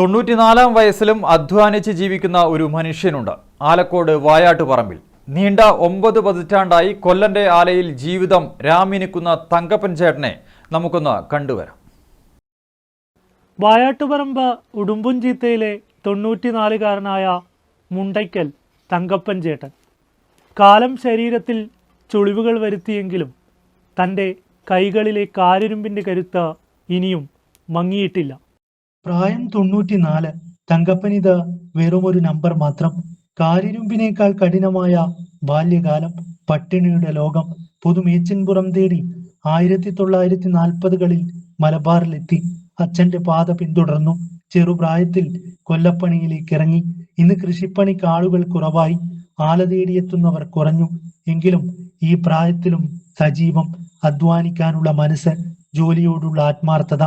94-ാം വയസ്സിലും അധ്വാനിച്ച് ജീവിക്കുന്ന ഒരു മനുഷ്യനുണ്ട് ആലക്കോട് വായാട്ടുപറമ്പിൽ. നീണ്ട 9 പതിറ്റാണ്ടായി കൊല്ലന്റെ ആലയിൽ ജീവിതം രാമിനിക്കുന്ന തങ്കപ്പൻ ചേട്ടനെ നമുക്കൊന്ന് കണ്ടുവരാം. വായാട്ടുപറമ്പ് ഉടുമ്പുംചീത്തയിലെ 94-കാരനായ മുണ്ടയ്ക്കൽ തങ്കപ്പൻ ചേട്ടൻ. കാലം ശരീരത്തിൽ ചുളിവുകൾ വരുത്തിയെങ്കിലും തൻ്റെ കൈകളിലെ കാരിരുമ്പിൻ്റെ കരുത്ത് ഇനിയും മങ്ങിയിട്ടില്ല. പ്രായം 94. തങ്കപ്പനിത് വെറുമൊരു നമ്പർ മാത്രം. കാരിരുമ്പിനേക്കാൾ കഠിനമായ ബാല്യകാലം, പട്ടിണിയുടെ ലോകം. പുതുമേച്ചിൻപുറം തേടി 1940കളിൽ മലബാറിലെത്തി. അച്ഛന്റെ പാത പിന്തുടർന്നു. ചെറുപ്രായത്തിൽ കൊല്ലപ്പണിയിലേക്ക് ഇറങ്ങി. ഇന്ന് കൃഷിപ്പണിക്ക് ആളുകൾ കുറവായി, ആല തേടിയെത്തുന്നവർ കുറഞ്ഞു. എങ്കിലും ഈ പ്രായത്തിലും സജീവം, അധ്വാനിക്കാനുള്ള മനസ്സ്, ജോലിയോടുള്ള ആത്മാർത്ഥത.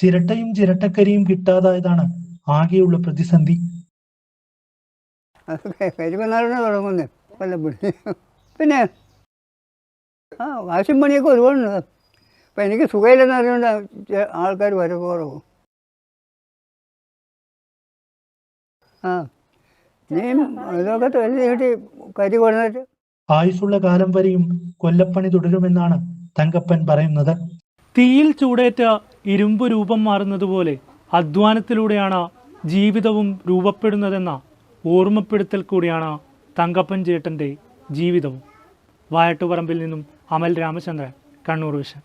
ചിരട്ടയും ചിരട്ടക്കരിയും കിട്ടാതായതാണ് ആകെയുള്ള പ്രതിസന്ധി. കരിമണ്ണാറിന് തുടങ്ങുന്നേ കൊല്ലപ്പണി. പിന്നെ വാശിയും പണിയൊക്കെ ഒരുപാടുണ്ട്. അപ്പം എനിക്ക് സുഖമില്ലെന്ന് അറിയുകൊണ്ട് ആൾക്കാർ വരവ് കുറവും. ഇനിയും ഇതൊക്കെ തൊഴിൽ കിട്ടി കരി കൊണ്ടിട്ട് ആയുസുള്ള കാലം വരെയും കൊല്ലപ്പണി തുടരുമെന്നാണ് തങ്കപ്പൻ പറയുന്നത്. തീയിൽ ചൂടേറ്റ ഇരുമ്പ് രൂപം മാറുന്നതുപോലെ അധ്വാനത്തിലൂടെയാണ് ജീവിതവും രൂപപ്പെടുന്നതെന്ന ഓർമ്മപ്പെടുത്തൽ കൂടിയാണ് തങ്കപ്പൻ ചേട്ടൻ്റെ ജീവിതവും. വായാട്ടുപറമ്പിൽ നിന്നും അമൽ രാമചന്ദ്രൻ, കണ്ണൂർ വിഷൻ.